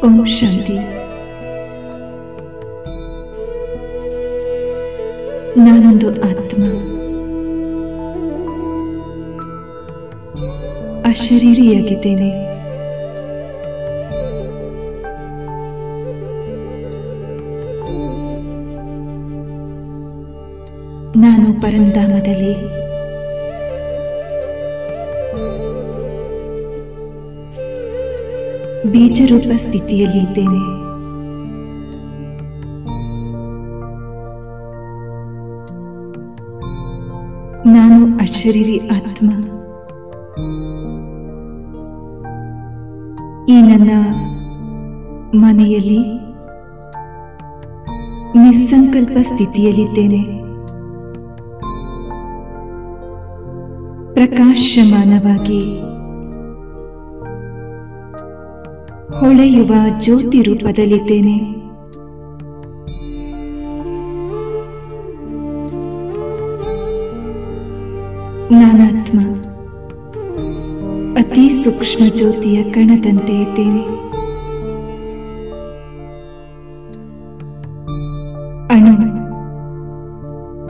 ओम शांति। ನಾನೊಂದು ಆತ್ಮ, ಅಶರೀರಿಯಾಗಿದ್ದೇನೆ. ನಾನು ಪರಂಧಾಮದಲ್ಲಿ ಬೀಜರೂಪ ಸ್ಥಿತಿಯಲ್ಲಿ ಇದ್ದೇನೆ. ನಾನು ಅಶರೀರಿ ಆತ್ಮ. ಈ ನನ್ನ ಮನೆಯಲ್ಲಿ ನಿಸ್ಸಂಕಲ್ಪ ಸ್ಥಿತಿಯಲ್ಲಿದ್ದೇನೆ. ಪ್ರಕಾಶಮಾನವಾಗಿ ಹೊಳೆಯುವ ಜ್ಯೋತಿ ರೂಪದಲ್ಲಿದ್ದೇನೆ. ನಾನಾತ್ಮ ಅತಿ ಸೂಕ್ಷ್ಮ ಜ್ಯೋತಿಯ ಕಣದಂತೆ ಇದ್ದೇನೆ. ಅಣು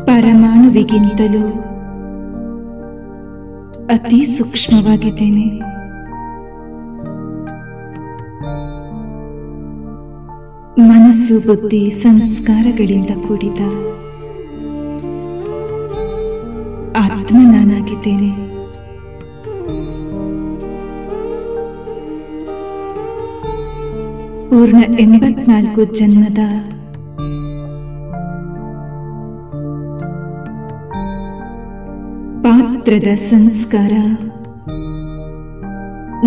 ಪರಮಾಣುವಿಗಿಂತಲೂ ಅತಿ ಸೂಕ್ಷ್ಮವಾಗಿದ್ದೇನೆ. ಮನಸ್ಸು, ಬುದ್ಧಿ, ಸಂಸ್ಕಾರಗಳಿಂದ ಕೂಡಿದ ಆತ್ಮ ನಾನಾಗಿದ್ದೇನೆ. ಪೂರ್ಣ 84 ಜನ್ಮದ ಪಾತ್ರದ ಸಂಸ್ಕಾರ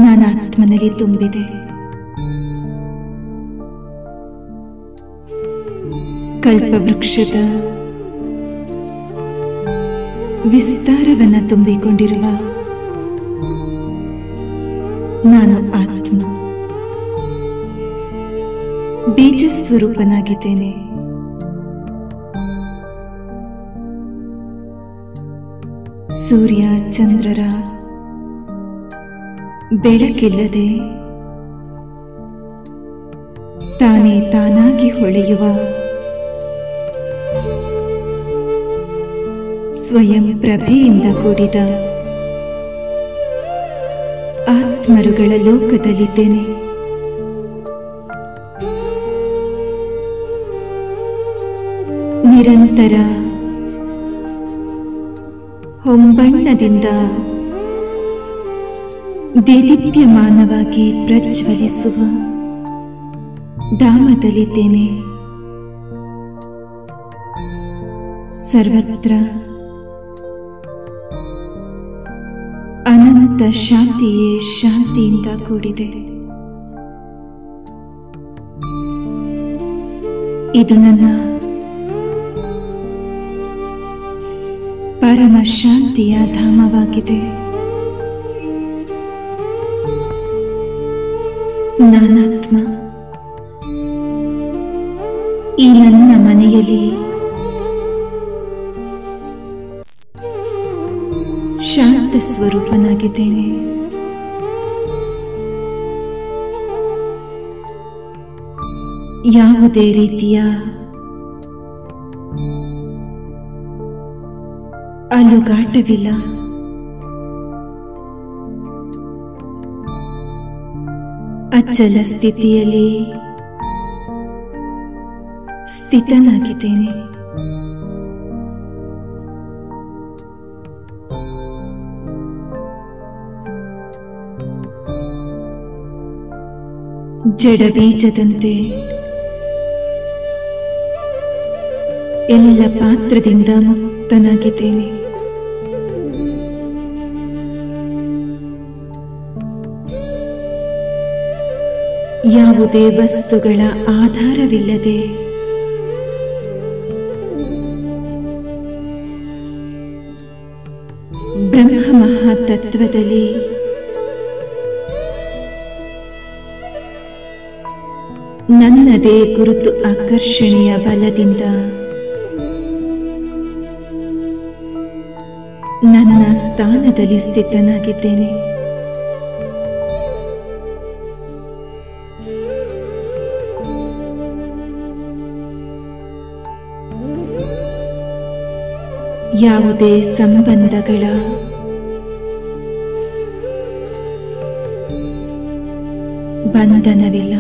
ನನ್ನ ಆತ್ಮನಲ್ಲಿ ತುಂಬಿದೆ. ಕಲ್ಪವೃಕ್ಷದ ವಿಸ್ತಾರವನ್ನು ತುಂಬಿಕೊಂಡಿರುವ ನಾನು ಆತ್ಮ ಬೀಜ ಸ್ವರೂಪನಾಗಿದ್ದೇನೆ. ಸೂರ್ಯ ಚಂದ್ರರ ಬೆಳಕಿಲ್ಲದೆ ತಾನೇ ತಾನಾಗಿ ಹೊಳೆಯುವ ಸ್ವಯಂ ಪ್ರಭೆಯಿಂದ ಕೂಡಿದ ಆತ್ಮರುಗಳ ಲೋಕದಲ್ಲಿದ್ದೇನೆ. ನಿರಂತರ ಹೊಂಬಣ್ಣದಿಂದ ದೇದೀಪ್ಯಮಾನವಾಗಿ ಪ್ರಜ್ವಲಿಸುವ ಧಾಮದಲ್ಲಿದ್ದೇನೆ. ಸರ್ವತ್ರ ಅನಂತ ಶಾಂತಿಯೇ ಶಾಂತಿಯಿಂದ ಕೂಡಿದೆ. ಇದು ನನ್ನ ಪರಮ ಶಾಂತಿಯ ಧಾಮವಾಗಿದೆ. ನಾನಾತ್ಮ ಈ ನನ್ನ ಮನೆಯಲ್ಲಿ ಶಾಂತ ಸ್ವರೂಪನಾಗಿದ್ದೇನೆ. ಯಾವುದೇ ರೀತಿಯ ಅಲುಗಾಟವಿಲ್ಲ. ಅಚಲ ಸ್ಥಿತಿಯಲ್ಲಿ ಸ್ಥಿತನಾಗಿದ್ದೇನೆ. ಜಡ ಬೀಜದಂತೆ ಎಲ್ಲ ಪಾತ್ರದಿಂದ ಮುಕ್ತನಾಗಿದ್ದೇನೆ. ಯಾವುದೇ ವಸ್ತುಗಳ ಆಧಾರವಿಲ್ಲದೆ ಬ್ರಹ್ಮ ಮಹಾತತ್ವದಲ್ಲಿ ನನ್ನದೇ ಗುರುತು ಆಕರ್ಷಣೆಯ ಬಲದಿಂದ ನನ್ನ ಸ್ಥಾನದಲ್ಲಿ ಸ್ಥಿತನಾಗಿದ್ದೇನೆ. ಯಾವುದೇ ಸಂಬಂಧಗಳ ಬಂಧನವಿಲ್ಲ.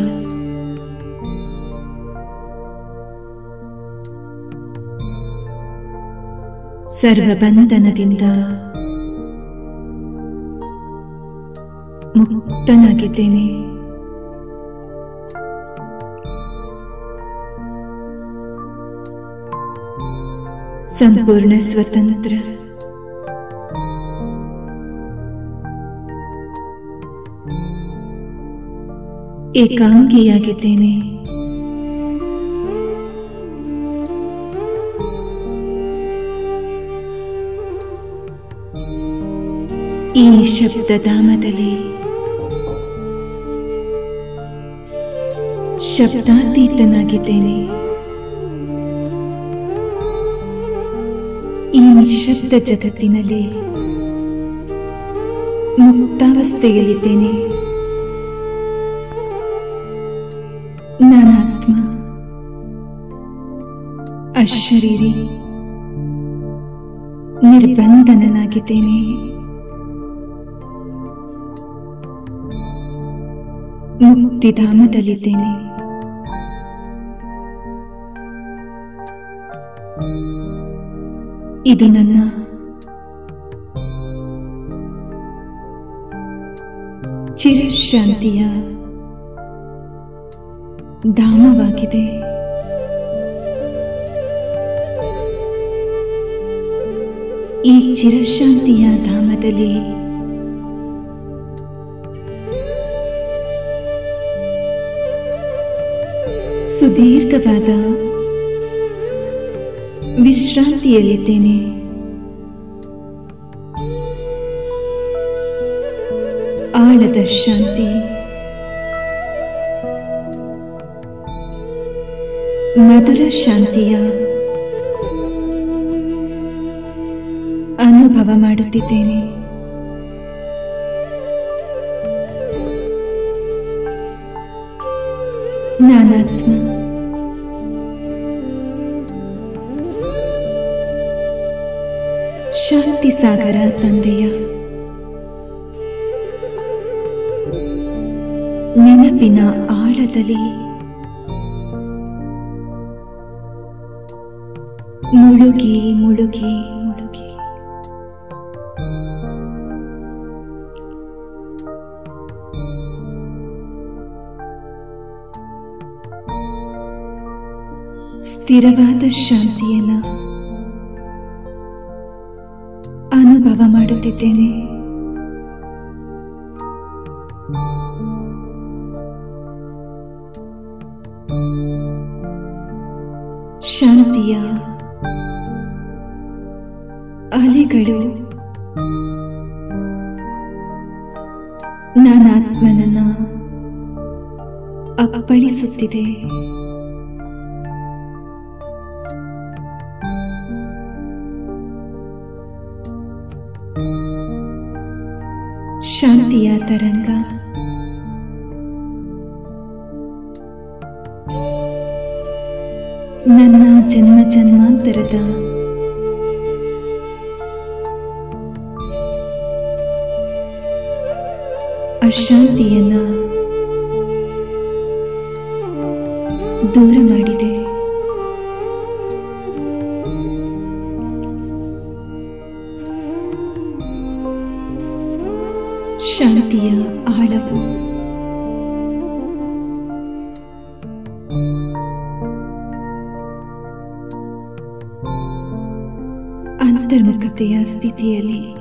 ಸರ್ವ ಬಂಧನದಿಂದ ಮುಕ್ತನಾಗಿದ್ದೇನೆ. ಸಂಪೂರ್ಣ ಸ್ವತಂತ್ರ. ಏಕಾಂಗಿಯಾಗಿದ್ದೇನೆ. ಈ ನಿಶ್ಶಬ್ದ ಧಾಮದಲ್ಲಿ ಶಬ್ದಾತೀತನಾಗಿದ್ದೇನೆ. ಈ ನಿಶ್ಶಬ್ದ ಜಗತ್ತಿನಲ್ಲಿ ಮುಕ್ತಾವಸ್ಥೆಯಲ್ಲಿದ್ದೇನೆ. ನಾನಾತ್ಮ, ಅಶರೀರಿ, ನಿರ್ಬಂಧನನಾಗಿದ್ದೇನೆ. ಮುಕ್ತಿಧಾಮದಲ್ಲಿದ್ದೇನೆ. ಇದು ನನ್ನ ಚಿರಶಾಂತಿಯ ಧಾಮವಾಗಿದೆ. ಈ ಚಿರಶಾಂತಿಯ ಧಾಮದಲ್ಲಿ ಸುದೀರ್ಘವಾದ ವಿಶ್ರಾಂತಿಯಲ್ಲಿದ್ದೇನೆ. ಆಳದ ಶಾಂತಿ, ಮಧುರ ಶಾಂತಿಯ ಅನುಭವ ಮಾಡುತ್ತಿದ್ದೇನೆ. ನಾನಾತ್ಮ, ಶಾಂತಿ ಸಾಗರ ತಂದೆಯ ನೆನಪಿನ ಆಳದಲ್ಲಿ ಮುಳುಗಿ ಮುಳುಗಿ ಮುಳುಗಿ ಸ್ಥಿರವಾದ ಶಾಂತಿಯನ್ನ ಅನುಭವ ಮಾಡುತ್ತಿದ್ದೇನೆ. ಶಾಂತಿಯ ಅಲೆಗಳು ನಾನಾತ್ಮನನ್ನ ಅಪ್ಪಳಿಸುತ್ತಿದೆ. ಶಾಂತಿಯ ತರಂಗ ನನ್ನ ಜನ್ಮ ಜನ್ಮಾಂತರದ ಅಶಾಂತಿಯನ್ನ ದೂರ ಮಾಡಿದೆ. ಶಾಂತಿಯ ಆಳವು ಅಂತರ್ಮುಖತೆಯ ಸ್ಥಿತಿಯಲ್ಲಿ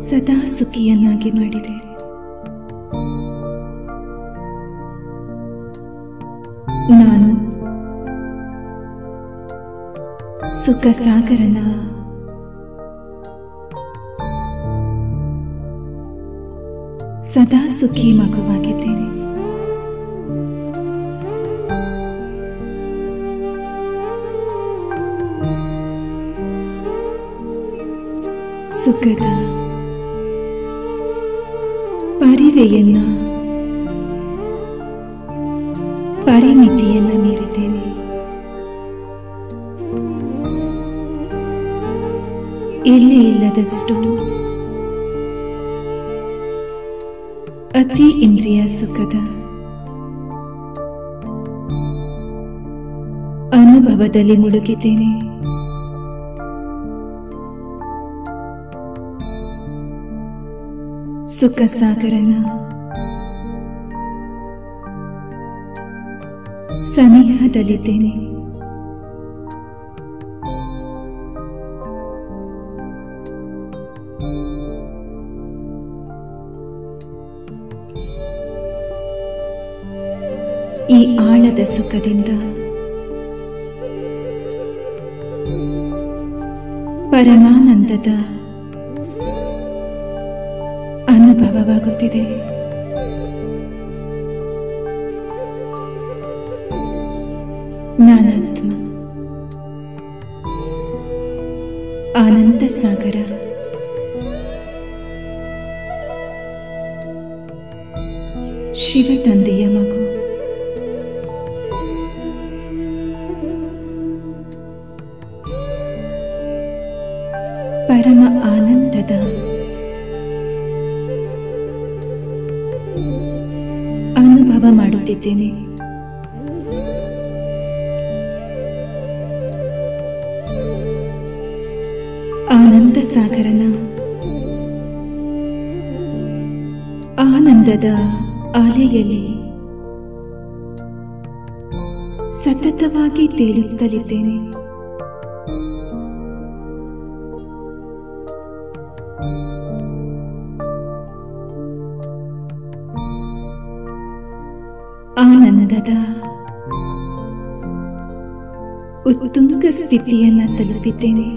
ಸದಾ ಸುಖಿಯನ್ನಾಗಿ ಮಾಡಿದೆ. ನಾನು ಸುಖ ಸಾಗರನ ಸದಾ ಸುಖಿ ಮಗುವಾಗಿದ್ದೇನೆ. ಸುಖದ ಪರಿವೆಯನ್ನ ಪರಿಮಿತಿಯನ್ನ ಮೀರಿದ್ದೇನೆ. ಎಲ್ಲೇ ಇಲ್ಲದಷ್ಟು ಅತಿ ಇಂದ್ರಿಯ ಸುಖದ ಅನುಭವದಲ್ಲಿ ಮುಳುಗಿದ್ದೇನೆ. ಸುಖ ಸಾಗರನ ಸನಿಹದಲ್ಲಿದ್ದೇನೆ. ಈ ಆಳದ ಸುಖದಿಂದ ಪರಮಾನಂದದ ಅನುಭವವಾಗುತ್ತಿದೆ. ನಾನಾತ್ಮ ಆನಂದ ಸಾಗರ ಶಿವ ತಂದೆಯ ಮಗು. ಪರಮ ಆನಂದದ ಅನುಭವ ಮಾಡುತ್ತಿದ್ದೇನೆ. ಆನಂದ ಸಾಗರನ ಆನಂದದ ಅಲೆಯಲ್ಲಿ ಸತತವಾಗಿ ತೇಲುತ್ತಲಿದ್ದೇನೆ. ಆನಂದದ ಉತ್ತುಂಗ ಸ್ಥಿತಿಯನ್ನು ತಲುಪಿದ್ದೇನೆ.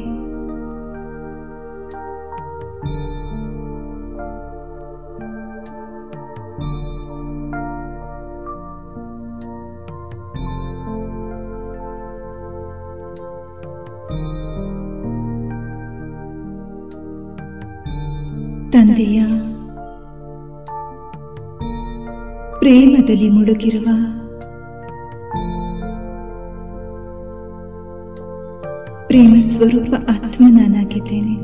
ತಂದೆಯ ಪ್ರೇಮದಲ್ಲಿ ಮುಳುಗಿರುವ ಪ್ರೇಮ ಸ್ವರೂಪ ಆತ್ಮ ನಾನಾಗಿದ್ದೇನೆ.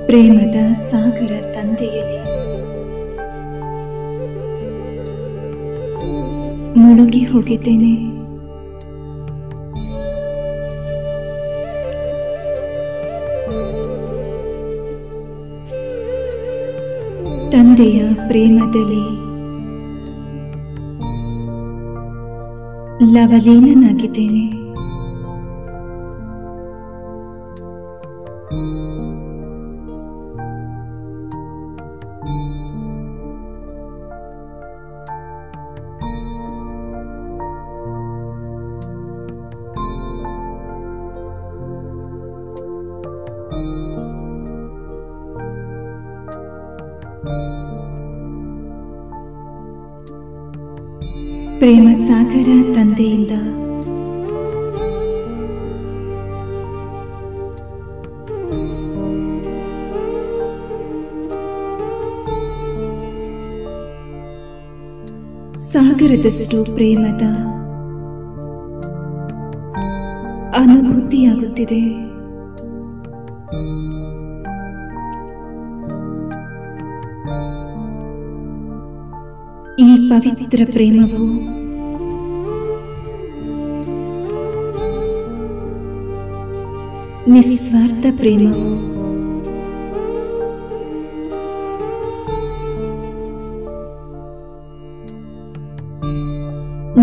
ಪ್ರೇಮದ ಸಾಗರ ತಂದೆಯಲ್ಲಿ ಮುಳುಗಿ ಹೋಗಿದ್ದೇನೆ. ತಂದೆಯ ಪ್ರೇಮದಲ್ಲಿ ಲವಲೀನನಾಗಿದ್ದೇನೆ. ಪ್ರೇಮ ಸಾಗರ ತಂದೆಯಿಂದ ಸಾಗರದಷ್ಟು ಪ್ರೇಮದ ಅನುಭೂತಿಯಾಗುತ್ತಿದೆ. ಈ ಪವಿತ್ರ ಪ್ರೇಮವು ನಿಸ್ವಾರ್ಥ ಪ್ರೇಮವು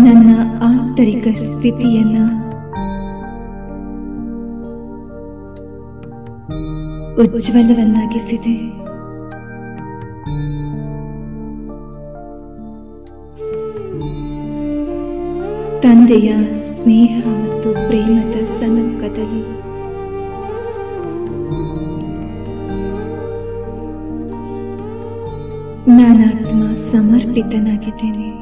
ನನ್ನ ಆಂತರಿಕ ಸ್ಥಿತಿಯನ್ನ ಉಜ್ವಲವನ್ನಾಗಿಸಿದೆ. ತಂದೆಯ ಸ್ನೇಹ ಮತ್ತು ಪ್ರೇಮದ ಸಮ್ಮುಖದಲ್ಲಿ ನಾನಾತ್ಮ ಸಮರ್ಪಿತನಾಗಿದ್ದೇನೆ.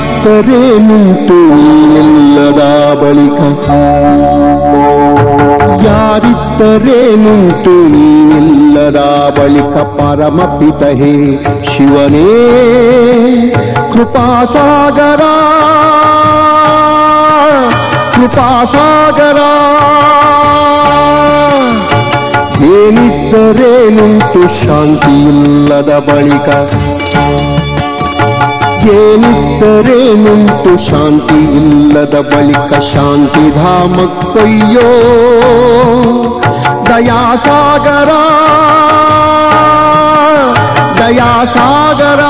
ಯಾರಿದ್ದರೇನುಂಟು ಎಲ್ಲದ ಬಳಿಕ ಯಾರಿದ್ದರೇನುಂಟು ನೀನಿಲ್ಲದ ಬಳಿಕ ಪರಮಪಿತ ಹೇ ಶಿವನೇ ಕೃಪಾಸಾಗರ ಕೃಪಾಸಾಗರ ಏನಿದ್ದರೇನುಂಟು ಶಾಂತಿಯಿಲ್ಲದ ಬಳಿಕ ಏನಿದ್ದರೇನುಂಟು ಶಾಂತಿ ಇಲ್ಲದ ಬಳಿಕ ಶಾಂತಿಧಾಮಕ್ಕಯ್ಯೋ ದಯಾಸಾಗರ ದಯಾಸಾಗರ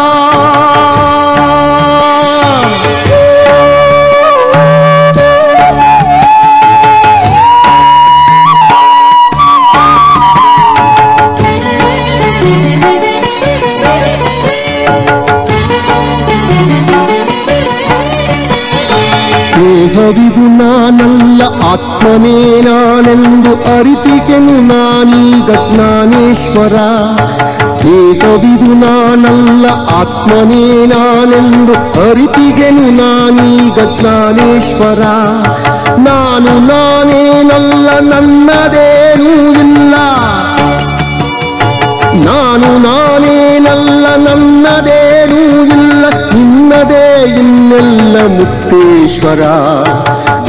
ದೇಹವಿದು ನಾನಲ್ಲ ಆತ್ಮನೇ ನಾನೆಂದು ಅರಿತಿಗೆನು ನಾನೀಗ ಜ್ಞಾನೇಶ್ವರ ದೇಹವಿದು ನಾನಲ್ಲ ಆತ್ಮನೇ ನಾನೆಂದು ಅರಿತಿಗೆನು ನಾನೀಗ ಜ್ಞಾನೇಶ್ವರ ನಾನು ನಾನೇನಲ್ಲ ನನ್ನದೇನೂ ಇಲ್ಲ ನಾನು ನಾನೇನಲ್ಲ ನನ್ನದೇನೂ ಇಲ್ಲ ನಿನ್ನದೇ ಇನ್ನೆಲ್ಲ ಮುಕ್ತೇಶ್ವರ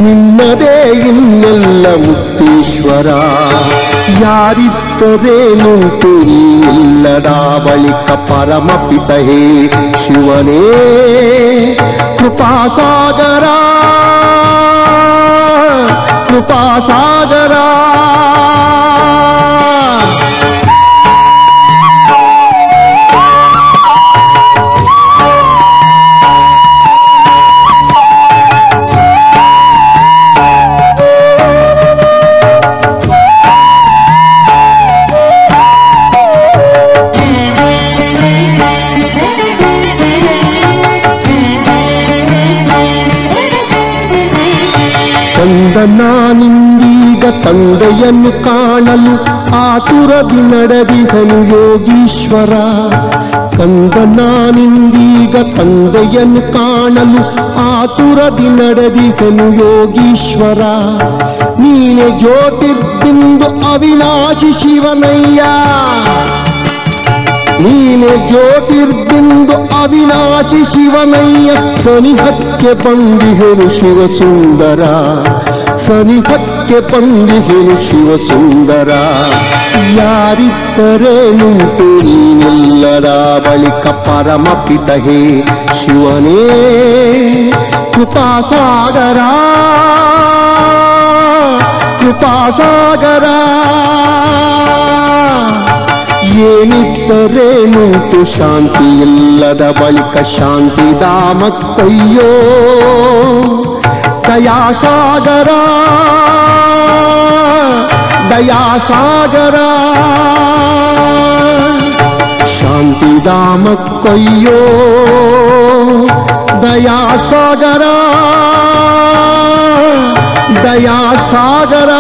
ನಿನ್ನದೇ ಇನ್ನೆಲ್ಲ ಮುಕ್ತೇಶ್ವರ ಯಾರಿದ್ದರೇನುಂಟು ನೀನಿಲ್ಲದ ಬಳಿಕ ಪರಮಪಿತ ಹೇ ಶಿವನೇ ಕೃಪಾಸಾಗರ ಕೃಪಾಸಾಗರ ನಾನಿಂದೀಗ ತಂದೆಯನ್ನು ಕಾಣಲು ಆತುರದಿ ನಡೆದಿಹನು ಯೋಗೀಶ್ವರ ಕಂದ ನಾನಿಂದೀಗ ತಂದೆಯನ್ನು ಕಾಣಲು ಆತುರದಿ ನಡೆದಿಹನು ಯೋಗೀಶ್ವರ. ನೀನೆ ಜ್ಯೋತಿರ್ಬಿಂದು ಅವಿನಾಶಿ ಶಿವನಯ್ಯ, ನೀನೆ ಜ್ಯೋತಿರ್ಬಿಂದು ಅವಿನಾಶಿ ಶಿವನಯ್ಯ. ಸನಿಹಕ್ಕೆ ಬಂದಿಹೆನು ಶಿವಸುಂದರ, ಸನಿಹಕ್ಕೆ ಬಂದಿಹೆನು ಶಿವಸುಂದರ. ಯಾರಿದ್ದರೇನುಂಟು ನೀನಿಲ್ಲದ ಬಳಿಕ ಪರಮಪಿತ ಹೇ ಶಿವನೇ ಕೃಪಾಸಾಗರ, ಕೃಪಾಸಾಗರ. ಏನಿದ್ದರೇನುಂಟು ಶಾಂತಿ ಇಲ್ಲದ ಬಳಿಕ ಶಾಂತಿಧಾಮಕ್ಕಯ್ಯೋ ದಯಾಸಾಗರ, ದಯಾಸಾಗರ. ಶಾಂತಿಧಾಮಕ್ಕಯ್ಯೋ ದಯಾಸಾಗರ, ದಯಾಸಾಗರ.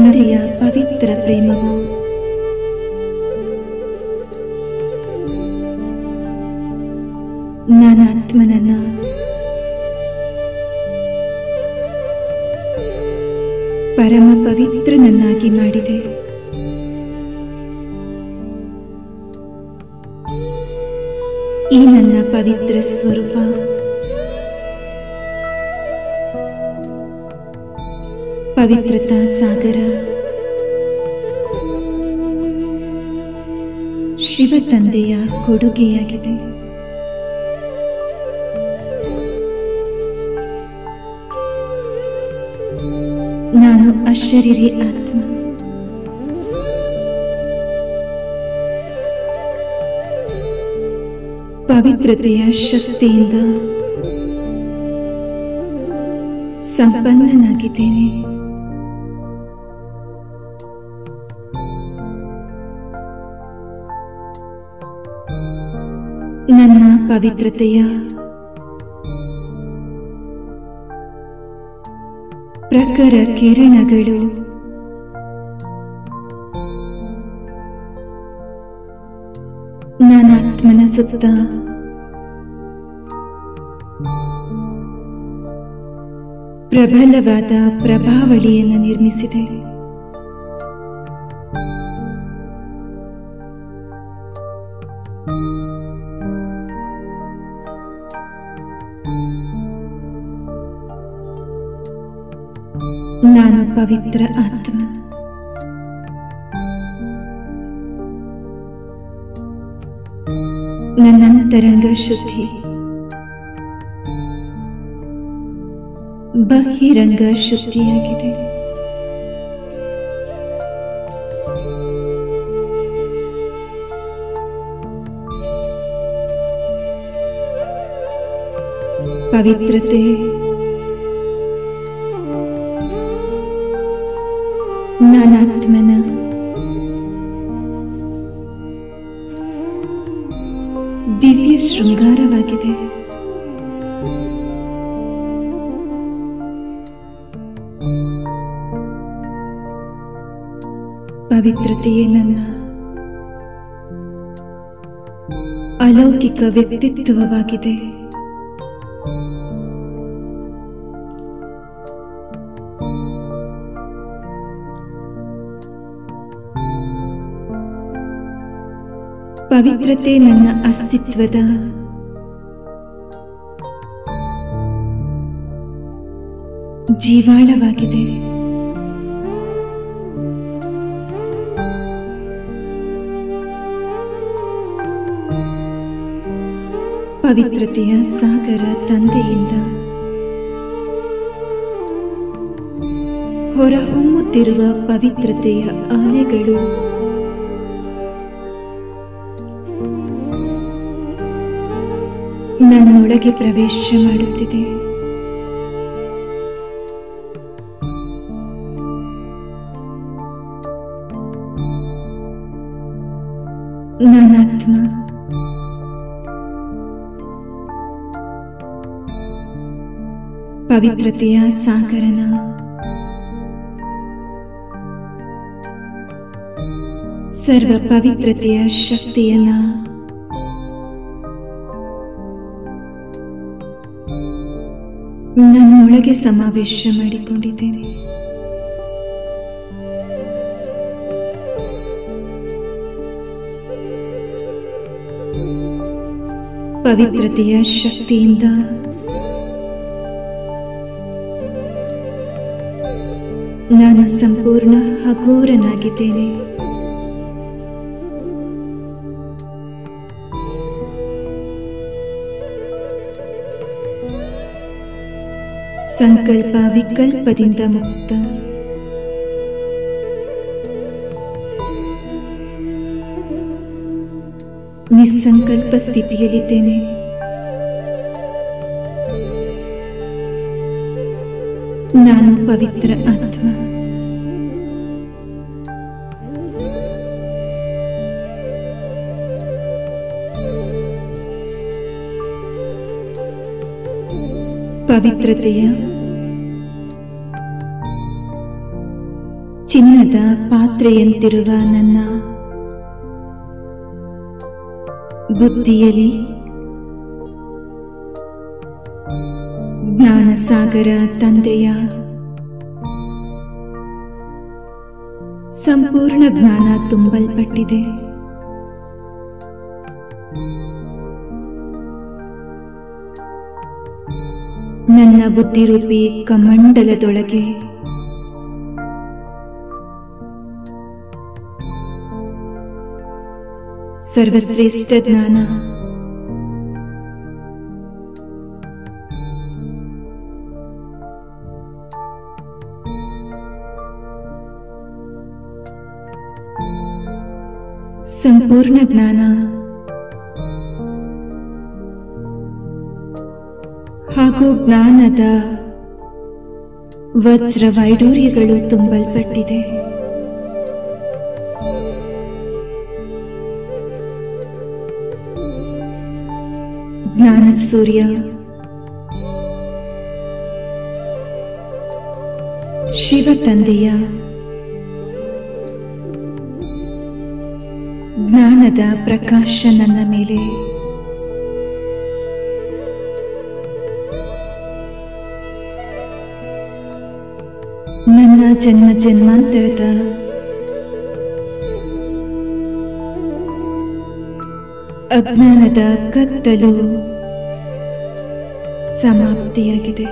ತಂದೆಯ ಪವಿತ್ರ ಪ್ರೇಮವು ನನ್ನ ಆತ್ಮನನ್ನ ಪರಮ ಪವಿತ್ರನನ್ನಾಗಿ ಮಾಡಿದೆ. ಈ ನನ್ನ ಪವಿತ್ರ ಸ್ವರೂಪ ಪವಿತ್ರತಾ ಸಾಗರ ಶಿವ ತಂದೆಯ ಕೊಡುಗೆಯಾಗಿದೆ. ನಾನು ಅಶರೀರಿ ಆತ್ಮ. ಪವಿತ್ರತೆಯ ಶಕ್ತಿಯಿಂದ ಸಂಪನ್ನನಾಗಿದ್ದೇನೆ. ನನ್ನ ಪವಿತ್ರತೆಯ ಪ್ರಖರ ಕಿರಣಗಳು ನನ್ನ ಆತ್ಮನ ಸುತ್ತ ಪ್ರಬಲವಾದ ಪ್ರಭಾವಳಿಯನ್ನು ನಿರ್ಮಿಸಿದೆ. ನಾನು ಪವಿತ್ರ ಆತ್ಮ. ನನ್ನ ಅಂತರಂಗ ಶುದ್ಧಿ, ಬಹಿರಂಗ ಶುದ್ಧಿಯಾಗಿದೆ. ಪವಿತ್ರತೆ ನನ್ನ ಆತ್ಮನ ದಿವ್ಯ ಶೃಂಗಾರವಾಗಿದೆ. ಪವಿತ್ರತೆಯೇ ನನ್ನ ಅಲೌಕಿಕ ವ್ಯಕ್ತಿತ್ವವಾಗಿದೆ. ಪವಿತ್ರತೆ ನನ್ನ ಅಸ್ತಿತ್ವದ ಜೀವಾಳವಾಗಿದೆ. ಪವಿತ್ರತೆಯ ಸಾಗರ ತಂದೆಯಿಂದ ಹೊರಹೊಮ್ಮುತ್ತಿರುವ ಪವಿತ್ರತೆಯ ಅಲೆಗಳು ನನ್ನೊಳಗೆ ಪ್ರವೇಶ ಮಾಡುತ್ತಿದೆ. ನಾನಾತ್ಮ ಪವಿತ್ರತೆಯ ಸಾಗರನ ಸರ್ವ ಪವಿತ್ರತೆಯ ಶಕ್ತಿಯನ್ನ ನನ್ನೊಳಗೆ ಸಮಾವೇಶ ಮಾಡಿಕೊಂಡಿದ್ದೇನೆ. ಪವಿತ್ರತೆಯ ಶಕ್ತಿಯಿಂದ ನಾನು ಸಂಪೂರ್ಣ ಹಗೂರನಾಗಿದ್ದೇನೆ. ಸಂಕಲ್ಪ ವಿಕಲ್ಪದಿಂದ ಮುಕ್ತ. ನಿಸ್ಸಂಕಲ್ಪ ಸ್ಥಿತಿಯಲ್ಲಿದ್ದೇನೆ. ನಾನು ಪವಿತ್ರ ಆತ್ಮ. ಪವಿತ್ರತೆಯ ಚಿನ್ನದ ಪಾತ್ರೆಯಂತಿರುವ ನನ್ನ ಬುದ್ಧಿಯಲ್ಲಿ ಜ್ಞಾನಸಾಗರ ತಂದೆಯ ಸಂಪೂರ್ಣ ಜ್ಞಾನ ತುಂಬಲ್ಪಟ್ಟಿದೆ. ನನ್ನ ಬುದ್ಧಿರೂಪಿ ಕಮಂಡಲದೊಳಗೆ ಸರ್ವಶ್ರೇಷ್ಠ ಜ್ಞಾನ ಸಂಪೂರ್ಣ ಜ್ಞಾನ ಹಾಗೂ ಜ್ಞಾನದ ವಜ್ರ ವೈಡೂರ್ಯಗಳು ತುಂಬಲ್ಪಟ್ಟಿದೆ. ಜ್ಞಾನ ಸೂರ್ಯ ಶಿವ ತಂದೆಯ ಜ್ಞಾನದ ಪ್ರಕಾಶ ನನ್ನ ಮೇಲೆ ನನ್ನ ಜನ್ಮ ಜನ್ಮಾಂತರದ ಅಜ್ಞಾನದ ಕತ್ತಲು ಸಮಾಪ್ತಿಯಾಗಿದೆ.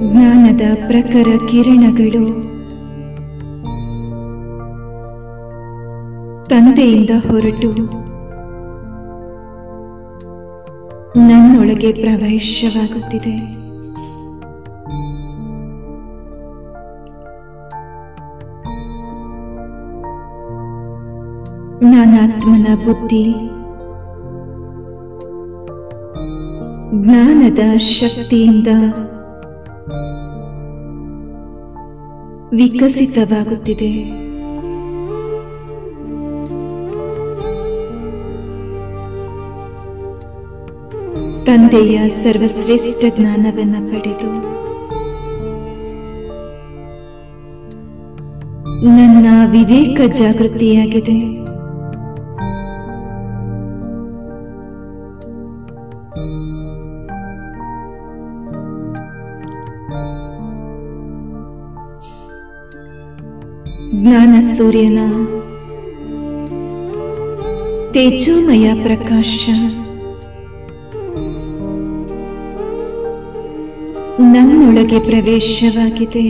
ಜ್ಞಾನದ ಪ್ರಖರ ಕಿರಣಗಳು ತಂದೆಯಿಂದ ಹೊರಟು ನನ್ನೊಳಗೆ ಪ್ರವೇಶವಾಗುತ್ತಿದೆ. ನಾನಾತ್ಮನ ಬುದ್ಧಿ ಜ್ಞಾನದ ಶಕ್ತಿಯಿಂದ ವಿಕಸಿತವಾಗುತ್ತಿದೆ. ತಂದೆಯ ಸರ್ವಶ್ರೇಷ್ಠ ಜ್ಞಾನವನ್ನು ಪಡೆದು ನನ್ನ ವಿವೇಕ ಜಾಗೃತಿಯಾಗಿದೆ. ಜ್ಞಾನ ಸೂರ್ಯನ ತೇಜೋಮಯ ಪ್ರಕಾಶ ನನ್ನೊಳಗೆ ಪ್ರವೇಶವಾಗಿದೆ.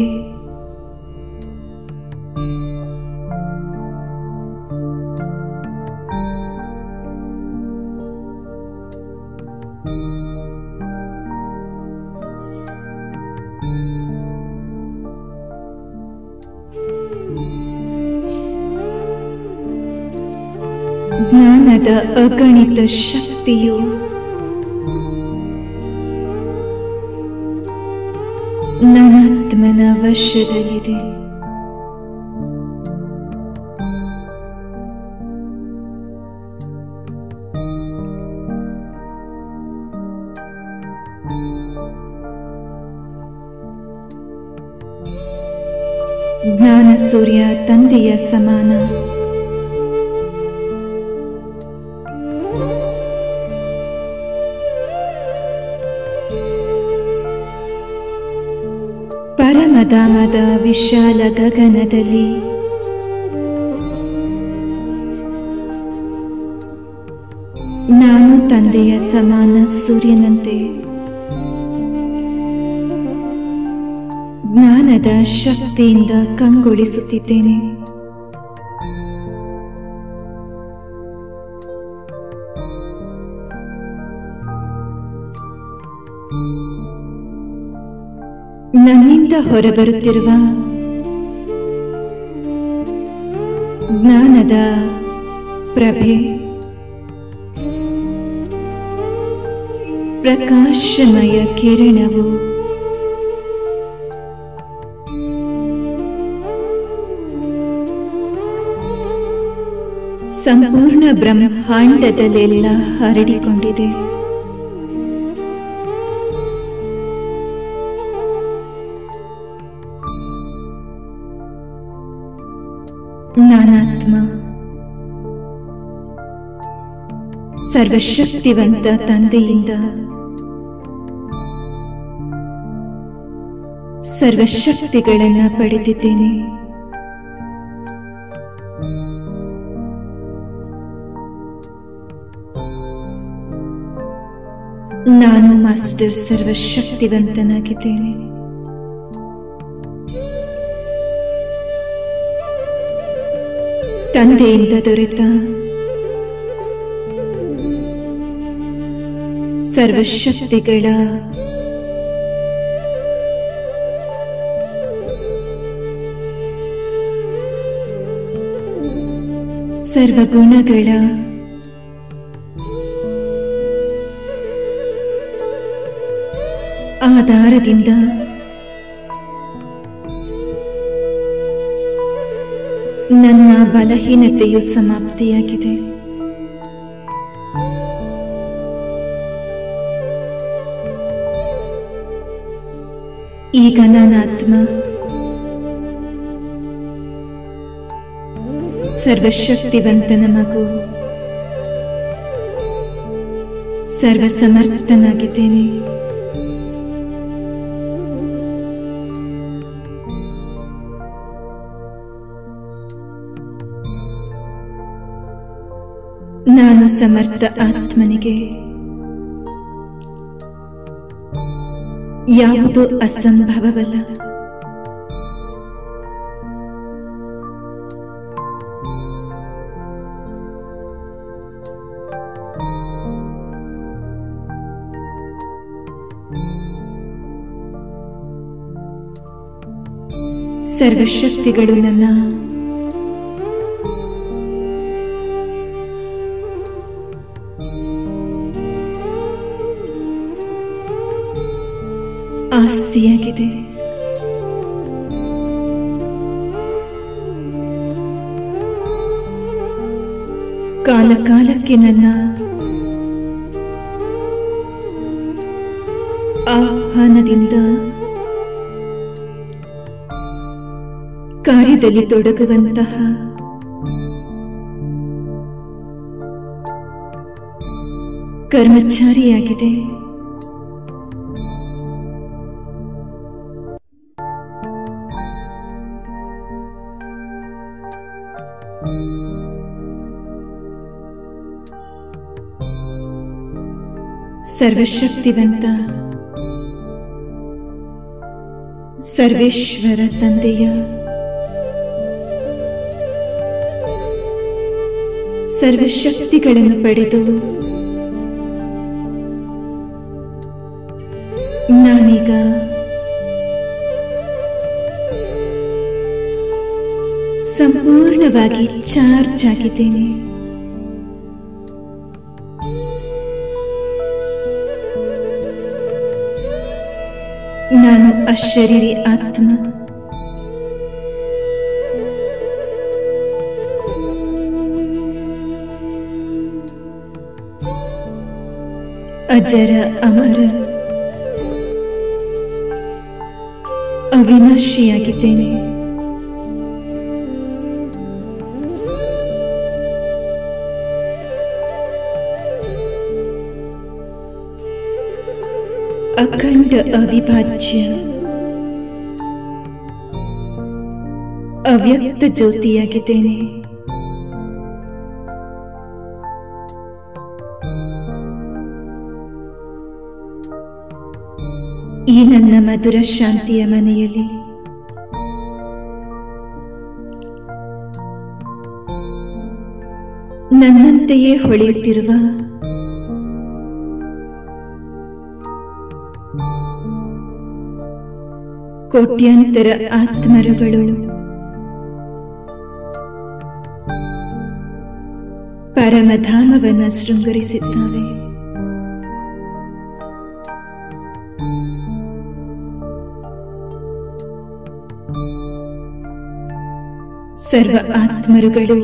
ಜ್ಞಾನದ ಅಗಣಿತ ಶಕ್ತಿಯು ನನಾತ್ಮನ ವಶದಲ್ಲಿದೆ. ಜ್ಞಾನ ಸೂರ್ಯ ತಂದೆಯ ಸಮಾನ. ಪರಮಧಾಮದ ವಿಶಾಲ ಗಗನದಲ್ಲಿ ನಾನು ತಂದೆಯ ಸಮಾನ ಸೂರ್ಯನಂತೆ ಜ್ಞಾನದ ಶಕ್ತಿಯಿಂದ ಕಂಗೊಳಿಸುತ್ತಿದ್ದೇನೆ. ನನ್ನಿಂದ ಹೊರಬರುತ್ತಿರುವ ಜ್ಞಾನದ ಪ್ರಭೆ ಪ್ರಕಾಶಮಯ ಕಿರಣವು ಸಂಪೂರ್ಣ ಬ್ರಹ್ಮಾಂಡದಲ್ಲೆಲ್ಲ ಹರಡಿಕೊಂಡಿದೆ. ನಾನಾತ್ಮ ಸರ್ವಶಕ್ತಿವಂತ ತಂದೆಯಿಂದ ಸರ್ವಶಕ್ತಿಗಳನ್ನು ಪಡೆದಿದ್ದೇನೆ. ನಾನು ಮಾಸ್ಟರ್ ಸರ್ವಶಕ್ತಿವಂತನಾಗಿದ್ದೇನೆ. ತಂದೆಯಿಂದ ದೊರೆತ ಸರ್ವಶಕ್ತಿಗಳ ಸರ್ವಗುಣಗಳ ಆಧಾರದಿಂದ ನನ್ನ ಬಲಹೀನತೆಯು ಸಮಾಪ್ತಿಯಾಗಿದೆ. ಈಗ ನಾನಾತ್ಮ ಸರ್ವಶಕ್ತಿವಂತನ ಮಗು, ಸರ್ವಸಮರ್ಥನಾಗಿದ್ದೇನೆ. ನಾನು ಸಮರ್ಥ ಆತ್ಮನಿಗೆ ಯಾವುದೂ ಅಸಂಭವವಲ್ಲ. ಸರ್ವಶಕ್ತಿಗಳು ನನ್ನ ಆಸ್ತಿಯಾಗಿದೆ. ಕಾಲ ಕಾಲಕ್ಕೆ ನನ್ನ ಆಹ್ವಾನದಿಂದ ಕಾರ್ಯದಲ್ಲಿ ತೊಡಗುವಂತಹ ಕರ್ಮಚಾರಿಯಾಗಿದೆ. ಸರ್ವಶಕ್ತಿವಂತ ಸರ್ವೇಶ್ವರ ತಂದೆಯ ಸರ್ವಶಕ್ತಿಗಳನ್ನು ಪಡೆದು ನಾನೀಗ ಸಂಪೂರ್ಣವಾಗಿ ಚಾರ್ಜ್ ಆಗಿದ್ದೇನೆ. ನಾನು ಅಶರೀರಿ ಆತ್ಮ. ಅಜರ ಅಮರ ಅವಿನಾಶಿಯಾಗಿದ್ದೇನೆ. ಅಖಂಡ ಅವಿಭಾಜ್ಯ ಅವ್ಯಕ್ತ ಜ್ಯೋತಿಯಾಗಿದ್ದೇನೆ. ಈ ನನ್ನ ಮಧುರ ಶಾಂತಿಯ ಮನೆಯಲ್ಲಿ ನನ್ನಂತೆಯೇ ಹೊಳೆಯುತ್ತಿರುವ ಕೋಟ್ಯಾಂತರ ಆತ್ಮರುಗಳು ಪರಮಧಾಮವನ್ನು ಶೃಂಗರಿಸಿದ್ದಾವೆ. ಸರ್ವ ಆತ್ಮರುಗಳು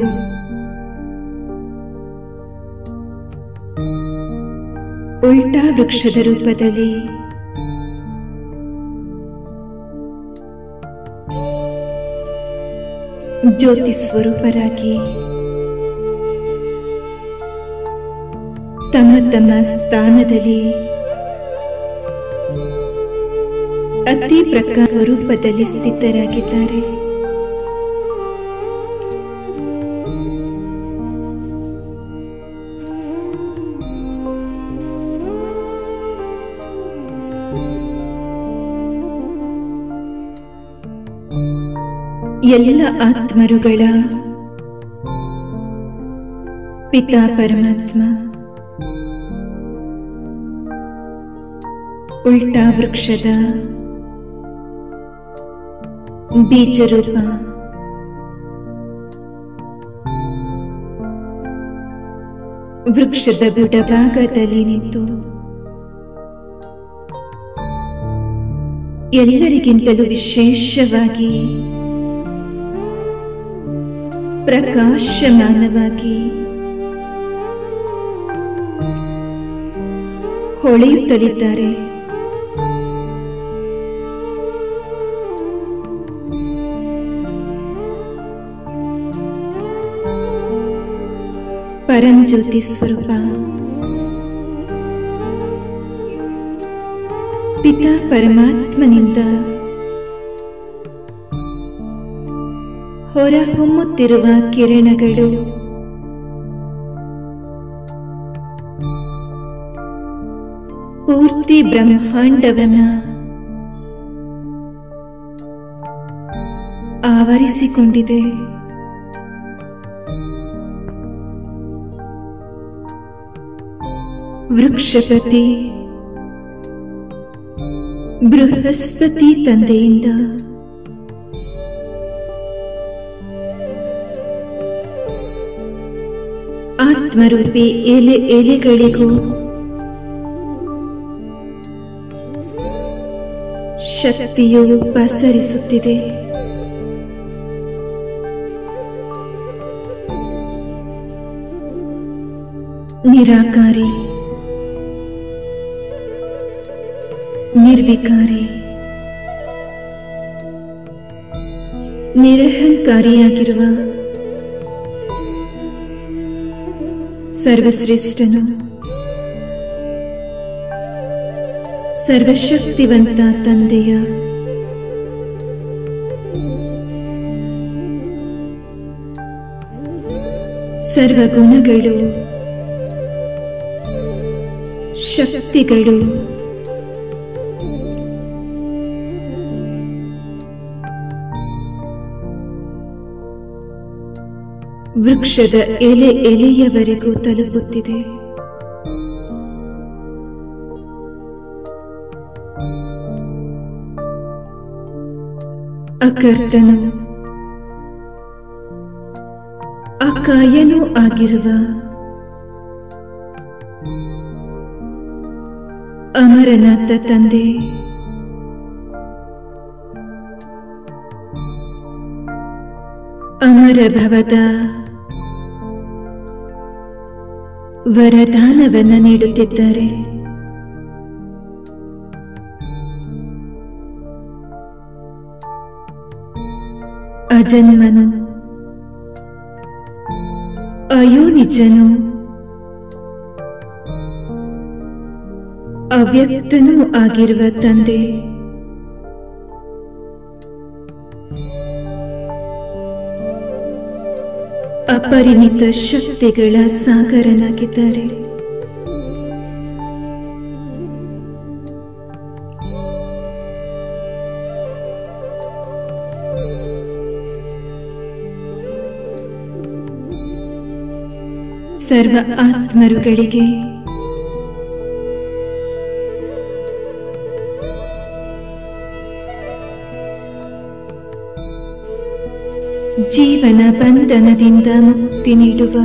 ಉಲ್ಟಾ ವೃಕ್ಷದ ರೂಪದಲ್ಲಿ ಜ್ಯೋತಿ ಸ್ವರೂಪರಾಗಿ ತಮ್ಮ ತಮ್ಮ ಸ್ಥಾನದಲ್ಲಿ ಅತಿ ಪ್ರಕಾಶ ಸ್ವರೂಪದಲ್ಲಿ ಸ್ಥಿತರಾಗಿದ್ದಾರೆ. ಎಲ್ಲ ಆತ್ಮರುಗಳ ಪಿತಾ ಪರಮಾತ್ಮ ಉಲ್ಟಾ ವೃಕ್ಷದ ಬೀಜರೂಪ ವೃಕ್ಷದ ಬುಡಭಾಗದಲ್ಲಿ ನಿಂತು ಎಲ್ಲರಿಗಿಂತಲೂ ವಿಶೇಷವಾಗಿ ಪ್ರಕಾಶಮಾನವಾಗಿ ಹೊಳೆಯುತ್ತಲಿದ್ದಾರೆ. ಪರಂಜ್ಯೋತಿ ಸ್ವರೂಪ ಪಿತಾ ಪರಮಾತ್ಮನಿಂದ ಹೊರಹೊಮ್ಮುತ್ತಿರುವ ಕಿರಣಗಳು ಪೂರ್ತಿ ಬ್ರಹ್ಮಾಂಡವನ್ನ ಆವರಿಸಿಕೊಂಡಿದೆ. ವೃಕ್ಷಪತಿ ಬೃಹಸ್ಪತಿ ತಂದೆಯಿಂದ ಆತ್ಮರೂಪಿ ಎಲೆಗಳಿಗೂ ಶಕ್ತಿಯು ಪಸರಿಸುತ್ತಿದೆ. ನಿರಾಕಾರಿ, ನಿರ್ವಿಕಾರಿ, ನಿರಹಂಕಾರಿಯಾಗಿರುವ ಸರ್ವಶ್ರೇಷ್ಠನು, ಸರ್ವಶಕ್ತಿವಂತ ತಂದೆಯ ಸರ್ವಗುಣಗಳು, ಶಕ್ತಿಗಳು ವೃಕ್ಷದ ಎಲೆಯವರೆಗೂ ತಲುಪುತ್ತಿದೆ. ಅಕರ್ತನು ಅಕಾಯನೂ ಆಗಿರುವ ಅಮರನಾಥ ತಂದೆ ಅಮರಭವದ ವರದಾನವನ್ನು ನೀಡುತ್ತಿದ್ದಾರೆ. ಅಜನ್ಮನು, ಅಯೋನಿಜನು, ಅವ್ಯಕ್ತನೂ ಆಗಿರುವ ತಂದೆ ಅಪರಿಮಿತ ಶಕ್ತಿಗಳ ಸಾಗರನಾಗಿದ್ದಾರೆ. ಸರ್ವ ಆತ್ಮರುಗಳಿಗೆ ಜೀವನ ಬಂಧನದಿಂದ ಮುಕ್ತಿ ನೀಡುವ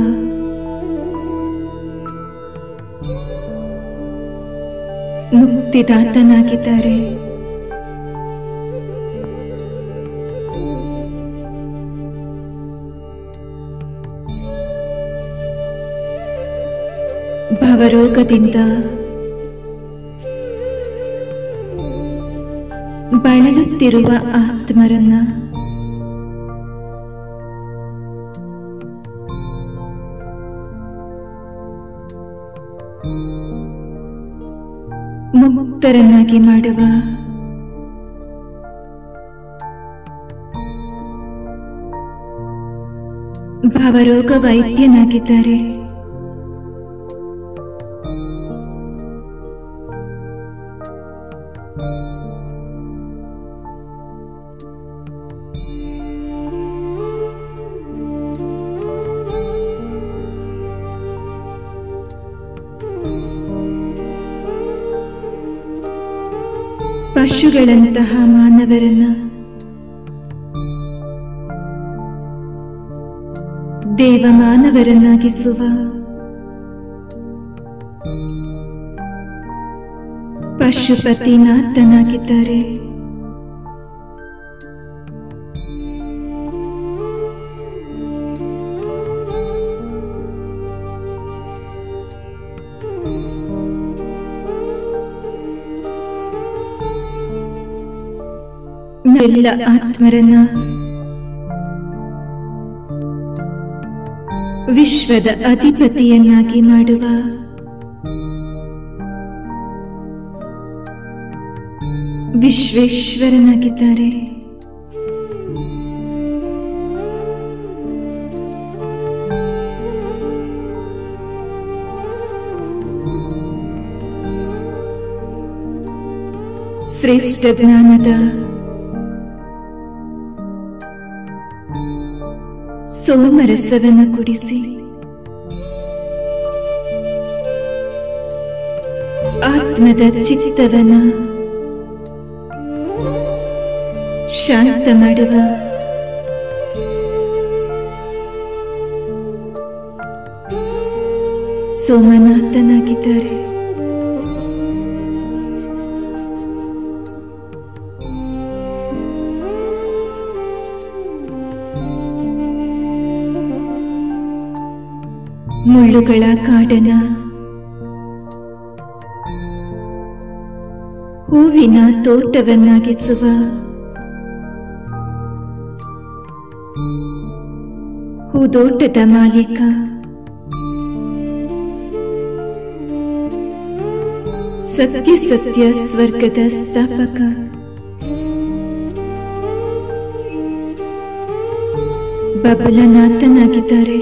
ಮುಕ್ತಿದಾತನಾಗಿದ್ದಾರೆ. ಭವರೋಗದಿಂದ ಬಳಲುತ್ತಿರುವ ಆತ್ಮರನ್ನ ಮುಕ್ತರನ್ನಾಗಿ ಮಾಡುವ ಭವರೋಗ ವೈದ್ಯನಾಗಿದ್ದಾರೆ. ಪಶುಗಳಂತಹ ಮಾನವರನ್ನ ದೇವಮಾನವರನ್ನಾಗಿಸುವ ಪಶುಪತಿನಾಥನಾಗಿದ್ದಾರೆ. ಎಲ್ಲ ಆತ್ಮರನ್ನ ವಿಶ್ವದ ಅಧಿಪತಿಯನ್ನಾಗಿ ಮಾಡುವ ವಿಶ್ವೇಶ್ವರನಾಗಿದ್ದಾರೆ. ಶ್ರೇಷ್ಠ ಜ್ಞಾನದ ಸೋಮರಸವನ್ನು ಕುಡಿಸಿ ಆತ್ಮದ ಚಿತ್ತವನ ಶಾಂತ ಮಾಡುವ ಸೋಮನಾಥನಾಗಿದ್ದಾರೆ. ಮುಳ್ಳುಗಳ ಕಾಡನ ಹೂವಿನ ತೋಟವನ್ನಾಗಿಸುವ ಹೂದೋಟದ ಮಾಲೀಕ ಸತ್ಯ ಸತ್ಯ ಸ್ವರ್ಗದ ಸ್ಥಾಪಕ ಬಬಲನಾಥನಾಗಿದ್ದಾರೆ.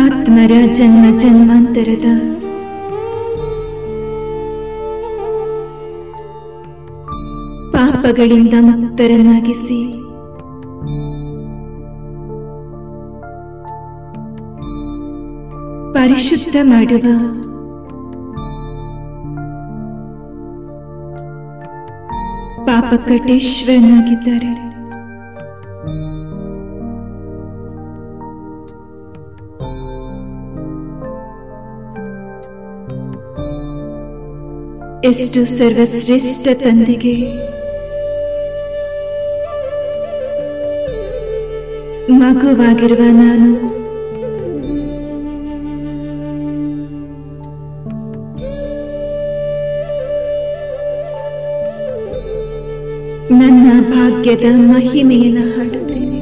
ಆತ್ಮರ ಜನ್ಮ ಜನ್ಮಾಂತರದ ಪಾಪಗಳಿಂದ ಮುಕ್ತರನ್ನಾಗಿಸಿ ಪರಿಶುದ್ಧ ಮಾಡುವ ಪಾಪಕಟೇಶ್ವರನಾಗಿದ್ದಾರೆ. ಎಷ್ಟು ಸರ್ವಶ್ರೇಷ್ಠ ತಂದೆಗೆ ಮಗುವಾಗಿರುವ ನಾನು ನನ್ನ ಭಾಗ್ಯದ ಮಹಿಮೆಯನ್ನು ಹಾಡುತ್ತೇನೆ.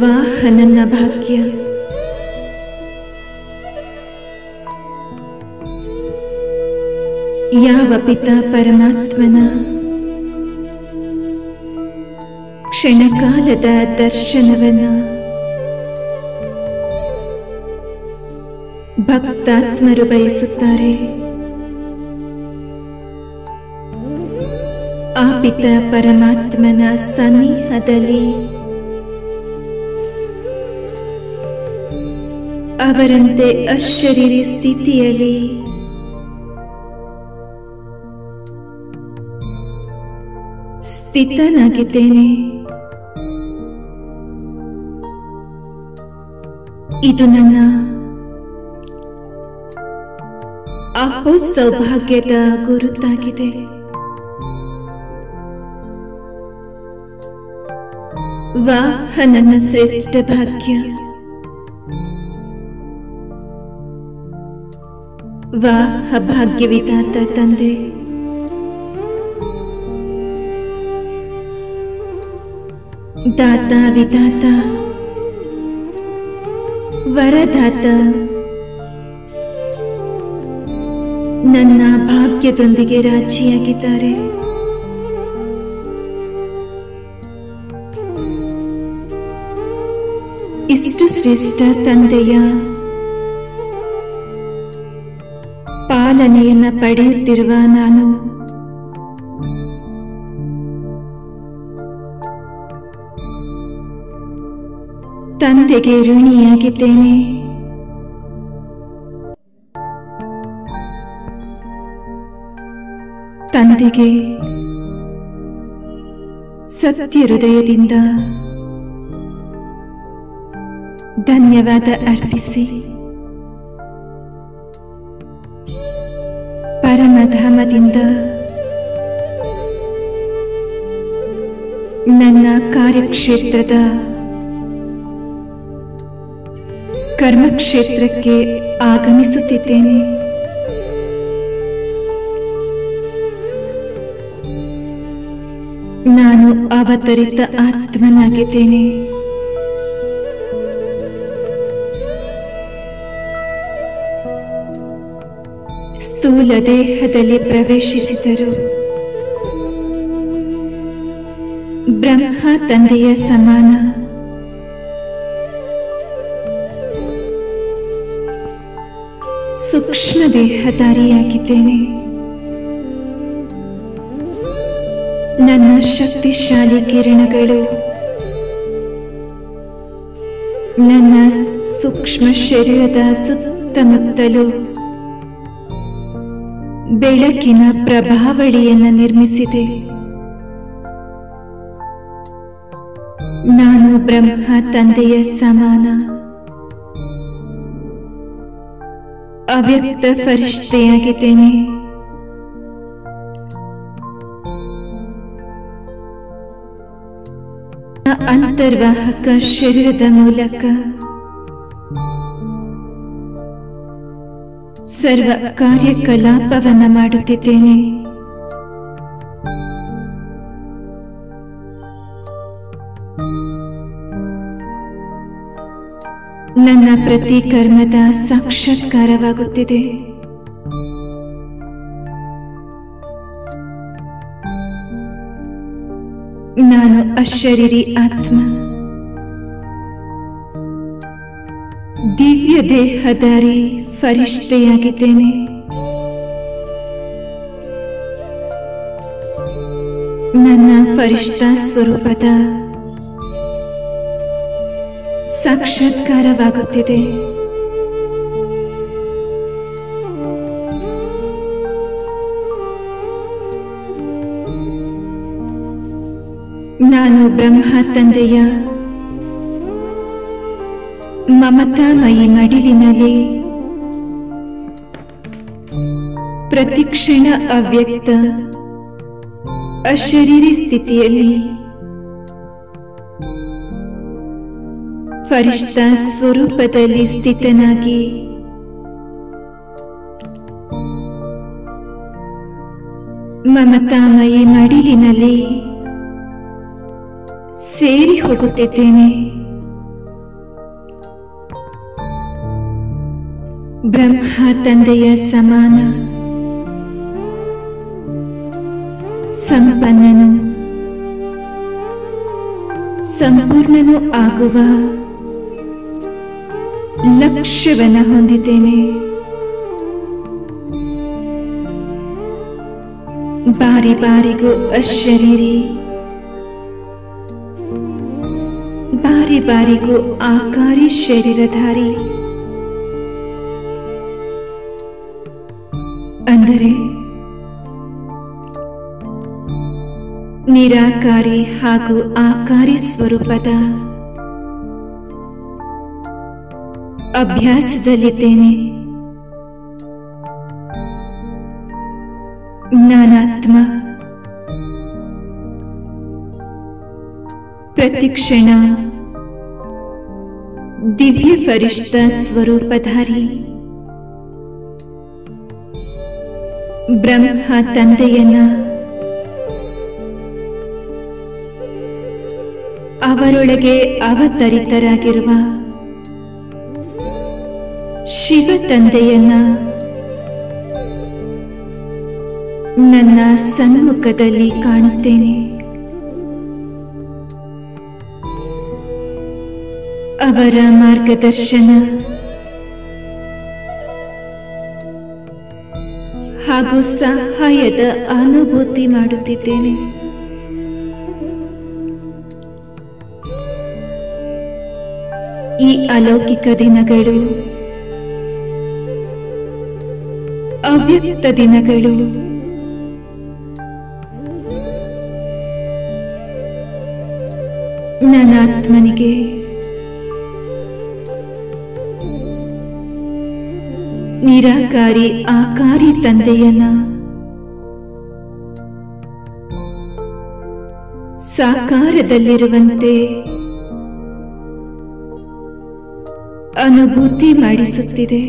ವಾಹ ನನ್ನ ಭಾಗ್ಯ, ಯಾವ ಪಿತಾ ಪರಮಾತ್ಮನ ಕ್ಷಣಕಾಲದ ದರ್ಶನವನ್ನ ಭಕ್ತಾತ್ಮರು ಬಯಸುತ್ತಾರೆ. ಆ ಪಿತಾ ಪರಮಾತ್ಮನ ಸನಿಹದಲ್ಲಿ ಅವರಂತೆ ಅಶರೀರಿ ಸ್ಥಿತಿಯಲ್ಲಿ ಸ್ಥಿತನಾಗಿದ್ದೇನೆ. ಇದು ನನ್ನ ಅಹೋ ಸೌಭಾಗ್ಯದ ಗುರುತಾಗಿದೆ. ವಾಹ ನನ್ನ ಶ್ರೇಷ್ಠ ಭಾಗ್ಯ, ವಾಹ ಭಾಗ್ಯವಿದಾತ ತಂದೆ. ದಾತ ವಿಧಾತ ವರದಾತ, ನನ್ನ ಭಾಗ್ಯದೊಂದಿಗೆ ರಾಜಿಯಾಗಿದ್ದಾರೆ. ಇಷ್ಟು ಶ್ರೇಷ್ಠ ತಂದೆಯ ಪಾಲನೆಯನ್ನ ಪಡೆಯುತ್ತಿರುವ ನಾನು ತಂದೆಗೆ ಋಣಿಯಾಗಿದ್ದೇನೆ. ತಂದೆಗೆ ಸತ್ಯ ಹೃದಯದಿಂದ ಧನ್ಯವಾದ ಅರ್ಪಿಸಿ ಪರಮಧಾಮದಿಂದ ನನ್ನ ಕಾರ್ಯಕ್ಷೇತ್ರದ ಕರ್ಮಕ್ಷೇತ್ರಕ್ಕೆ ಆಗಮಿಸುತ್ತಿದ್ದೇನೆ. ನಾನು ಅವತರಿತ ಆತ್ಮನಾಗಿದ್ದೇನೆ. ಸ್ಥೂಲ ದೇಹದಲ್ಲಿ ಪ್ರವೇಶಿಸಿದರು. ಬ್ರಹ್ಮ ತಂದೆಯ ಸಮಾನ. ಸೂಕ್ಷ್ಮ ದೇಹಧಾರಿಯಾಗಿದ್ದೇನೆ. ನನ್ನ ಶಕ್ತಿಶಾಲಿ ಕಿರಣಗಳು ನನ್ನ ಸೂಕ್ಷ್ಮ ಶರೀರದ ಸುತ್ತಮುತ್ತಲೂ ಬೆಳಕಿನ ಪ್ರಭಾವಳಿಯನ್ನು ನಿರ್ಮಿಸಿದೆ. ನಾನು ಬ್ರಹ್ಮ ತಂದೆಯ ಸಮಾನ ಅವ್ಯಕ್ತ ಫರಿಷ್ಠೆಯಾಗಿದ್ದೇನೆ. ಅಂತರ್ವಾಹಕ ಶರೀರದ ಮೂಲಕ ಸರ್ವ ಕಾರ್ಯಕಲಾಪವನ್ನು ಮಾಡುತ್ತಿದ್ದೇನೆ. ನನ್ನ ಪ್ರತಿ ಕರ್ಮದ ಸಾಕ್ಷಾತ್ಕಾರವಾಗುತ್ತಿದೆ. ನಾನು ಅಶರೀರಿ ಆತ್ಮ, ದಿವ್ಯ ದೇಹಧಾರಿ ಫರಿಷ್ಠೆಯಾಗಿದ್ದೇನೆ. ನನ್ನ ಫರಿಷ್ಠ ಸ್ವರೂಪದ ಸಾಕ್ಷಾತ್ಕಾರವಾಗುತ್ತಿದೆ. ನಾನು ಬ್ರಹ್ಮ ತಂದೆಯ ಮಮತಾಮಯಿ ಮಡಿಲಿನಲ್ಲಿ ಪ್ರತಿಕ್ಷಣ ಅವ್ಯಕ್ತ ಅಶರೀರಿ ಸ್ಥಿತಿಯಲ್ಲಿ ಫರಿಷ್ಠ ಸ್ವರೂಪದಲ್ಲಿ ಸ್ಥಿತನಾಗಿ ಮಮತಾಮಯಿ ಮಡಿಲಿನಲ್ಲಿ ಸೇರಿ ಹೋಗುತ್ತಿದ್ದೇನೆ. ಬ್ರಹ್ಮ ತಂದೆಯ ಸಮಾನ ಸಂಪನ್ನನು ಸಂಪೂರ್ಣನೂ ಆಗುವ ಲಕ್ಷ್ಯವನ್ನು ಹೊಂದಿದ್ದೇನೆ. ಬಾರಿ ಬಾರಿಗೂ ಅಶರೀರಿ, ಬಾರಿ ಬಾರಿಗೂ ಆಕಾರಿ ಶರೀರಧಾರಿ. ಅಂದರೆ ನಿರಾಕಾರಿ ಹಾಗೂ ಆಕಾರಿ ಸ್ವರೂಪದ ಅಭ್ಯಾಸದಲ್ಲಿದ್ದೇನೆ. ನಾನಾತ್ಮ ಪ್ರತಿಕ್ಷಣ ದಿವ್ಯ ಫರಿಷ್ಠ ಸ್ವರೂಪಧಾರಿ ಬ್ರಹ್ಮ ತಂದೆಯನ್ನ ಅವರೊಳಗೆ ಅವತರಿತರಾಗಿರುವ ಶಿವ ತಂದೆಯನ್ನ ನನ್ನ ಸನ್ಮುಖದಲ್ಲಿ ಕಾಣುತ್ತೇನೆ. ಅವರ ಮಾರ್ಗದರ್ಶನ ಹಾಗೂ ಸಹಾಯದ ಅನುಭೂತಿ ಮಾಡುತ್ತಿದ್ದೇನೆ. ಈ ಅಲೌಕಿಕ ದಿನಗಳು ಅವ್ಯಕ್ತ ದಿನಗಳು ನನ್ನ ಆತ್ಮನಿಗೆ ನಿರಾಕಾರಿ ಆಕಾರಿ ತಂದೆಯನ್ನ ಸಾಕಾರದಲ್ಲಿರುವಂತೆ ಅನುಭೂತಿ ಮಾಡಿಸುತ್ತಿದೆ.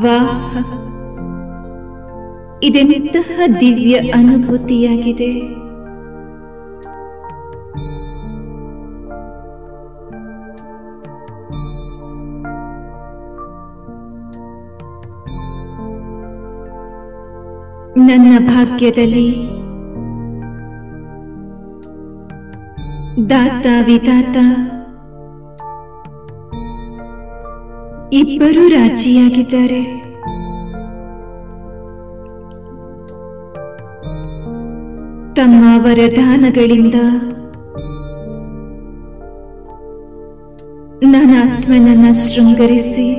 ವಾಹ್, ಇದೆಂತಹ ದಿವ್ಯ ಅನುಭೂತಿಯಾಗಿದೆ. ನನ್ನ ಭಾಗ್ಯದಲ್ಲಿ ದಾತ ವಿಧಾತ ಇಬ್ಬರು ರಾಜಿಯಾಗಿದ್ದಾರೆ. ತಮ್ಮ ವರದಾನಗಳಿಂದ ನನ್ನ ಆತ್ಮನನ್ನ ಶೃಂಗರಿಸಿ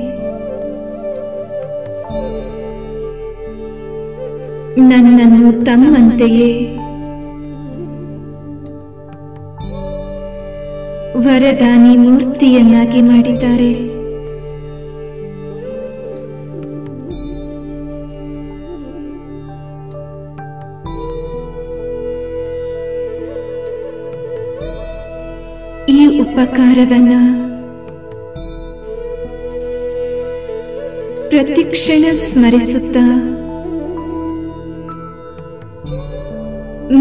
ನನ್ನನ್ನು ತಮ್ಮಂತೆಯೇ ವರದಾನಿ ಮೂರ್ತಿಯನ್ನಾಗಿ ಮಾಡಿದ್ದಾರೆ. ಈ ಉಪಕಾರವನ್ನ ಪ್ರತಿಕ್ಷಣ ಸ್ಮರಿಸುತ್ತಾ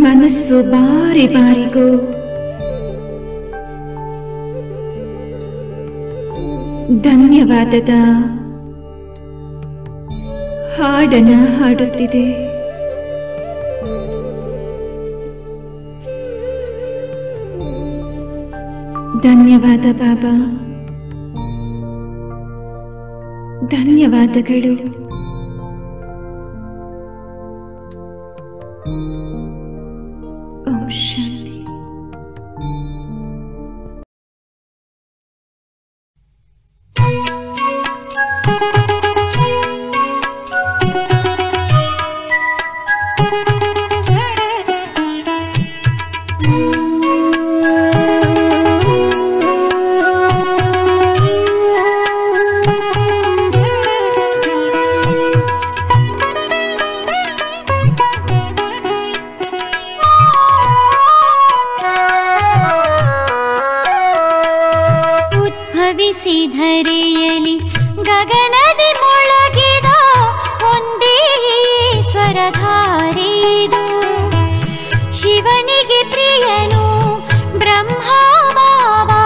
ಮನಸ್ಸು ಬಾರಿ ಬಾರಿಗೂ ಧನ್ಯವಾದದ ಹಾಡನ್ನ ಹಾಡುತ್ತಿದೆ. ಧನ್ಯವಾದ ಬಾಬಾ, ಧನ್ಯವಾದಗಳು. ಓಂ ಶಾಂತಿ. ಧರೆಯಲಿ ಗಗನದಿ ಮೊಳಗಿದ ಒಂದೇ ಸ್ವರಧಾರಿದು. ಶಿವನಿಗೆ ಪ್ರಿಯನು ಬ್ರಹ್ಮ ಬಾಬಾ,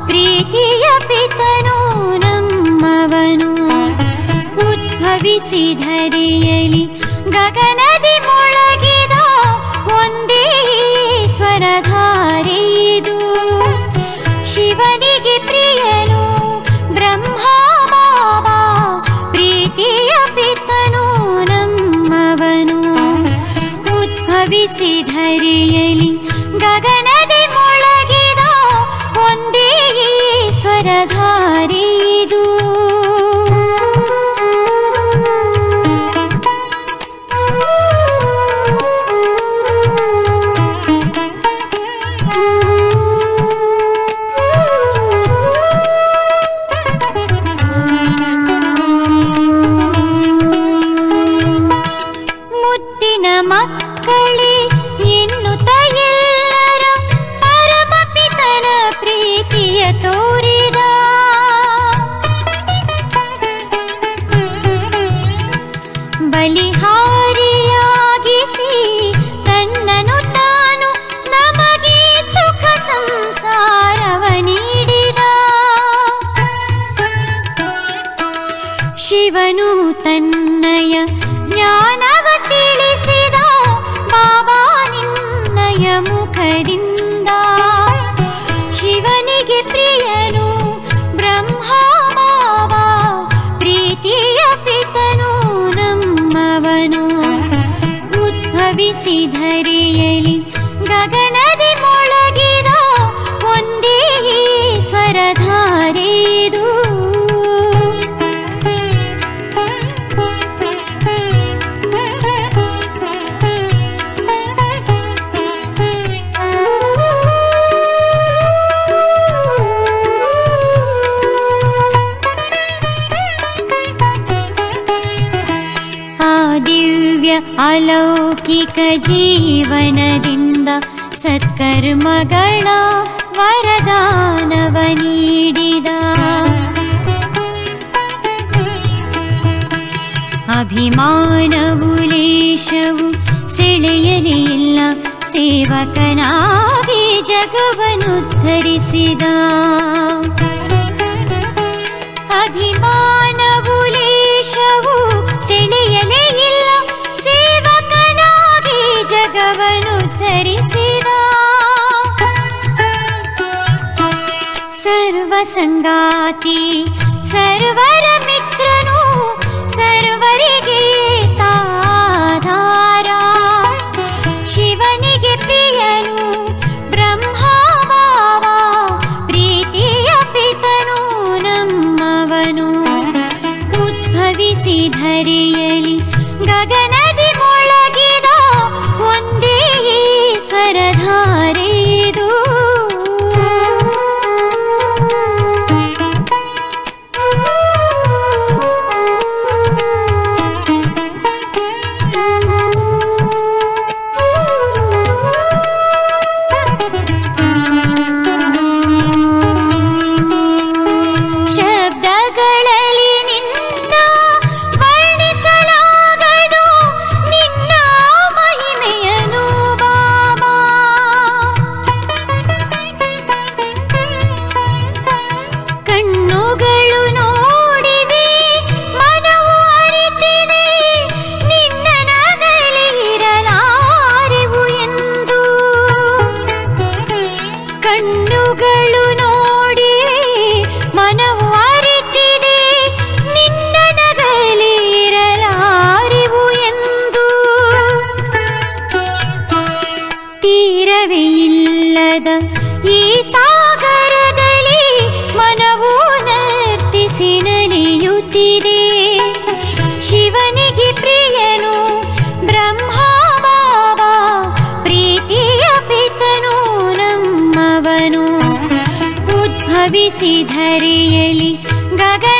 ಪ್ರೀತಿಯ ಪಿತನು ನಮ್ಮವನು. ಉದ್ಭವಿಸಿ ಧರೆಯಲಿ ಗಗನದಿ ಮೊಳಗಿದ ಒಂದೇ ಸ್ವರಧಾರಿದು. ಶಿವನಿಗೆ ಪ್ರಿಯನು ಬ್ರಹ್ಮ ಬಾಬಾ, ಪ್ರೀತಿಯ ಪಿತನು ನಮ್ಮವನು. ಉದ್ಭವಿಸಿ ಧರೆಯಲಿ ಗಗನದಿ ಮೊಳಗಿದ ಒಂದೇ ಸ್ವರಧಾರಿದು. ಮಕ್ಕಳೇ ಎನ್ನುತ್ತ ಎಲ್ಲರ ಪರಮಪಿತನ ಪ್ರೀತಿಯ ತೋರಿದ. ಬಲಿಹಾರಿಯಾಗಿಸಿ ತನ್ನನು ತಾನು ನಮಗೆ ಸುಖ ಸಂಸಾರವ ನೀಡಿದ. ಶಿವನು ತನ್ನಯ ಜ್ಞಾನವ ತಿಳಿಸಿದ ಬಾಬಾ ನಿನ್ನಯ ಮುಖದಿಂದ. ಶಿವನಿಗೆ ಪ್ರಿಯನು ಬ್ರಹ್ಮ ಬಾಬಾ, ಪ್ರೀತಿಯ ಪಿತನು ನಮ್ಮವನು. ಉದ್ಭವಿಸಿ ಧರೆಯಲಿ ಗಗನದಿ ಮೊಳಗಿದ ಒಂದೇ ಸ್ವರಧಾರೆದು. ಅಲೌಕಿಕ ಜೀವನದಿಂದ ಸತ್ಕರ್ಮಗಳ ವರದಾನವ ನೀಡಿದ. ಅಭಿಮಾನವು ಲೇಷವು ಸೆಳೆಯಲೇ ಇಲ್ಲ, ಸೇವಕನಾಗಿ ಜಗವನ್ನು ಧರಿಸಿದ. ಅಭಿಮಾನವು ಲೇಷವು ಸೆಳೆಯಲೇ ಇಲ್ಲ, ಸೇವಕನಾಗಿ ಜಗವನ್ನು ಧರಿಸಿದ. ಸರ್ವ ಸಂಗಾತಿ ಸರ್ವರ ಮಿತ್ರನು, ಸರ್ವರಿಗೆ ತಾಧಾರ. ಶಿವನಿಗೆ ಪ್ರಿಯನು ಬ್ರಹ್ಮ ಬಾಬಾ, ಪ್ರೀತಿಯ ಪಿತನು ನಮ್ಮವನು. ಉದ್ಭವಿಸಿ ಧರೆಯಲಿ ಗಗನದಿ ಮೊಳಗಿದ ಒಂದೇ ಸ್ವರಧಾರೆದು. ಶಬ್ದಗಳಲ್ಲಿ ನಿನ್ನ ವರ್ಣಿಸಲಾಗದು ನಿನ್ನ ಮಹಿಮೆಯನು ಬಾಬಾ. ಕಣ್ಣುಗಳು ನೋಡಿವೆ, ಮನವು ಅರಿತಿದೆ, ನಿನ್ನ ನಗಲಿರಲಾರೆವು ಎಂದು. ಕಣ್ಣುಗಳು ನೋಡಿವೆ, ಮನವು ಅರಿತಿದೆ, ನಿನ್ನ ನಗಲಿರಲಾರೆವು ಎಂದು. ತೀರವೇ ಇಲ್ಲದ ಈ ಸಾಗರದಲ್ಲಿ ಮನವು ನರ್ತಿಸಿ ನಲಿಯುತ್ತಿದೆ. ಶಿವನಿಗೆ ಪ್ರಿಯನು ಬ್ರಹ್ಮ ಬಾಬಾ, ಪ್ರೀತಿಯ ಪಿತನು ನಮ್ಮವನು. ಉದ್ಭವಿಸಿ ಧರೆಯಲಿ ಗಗನ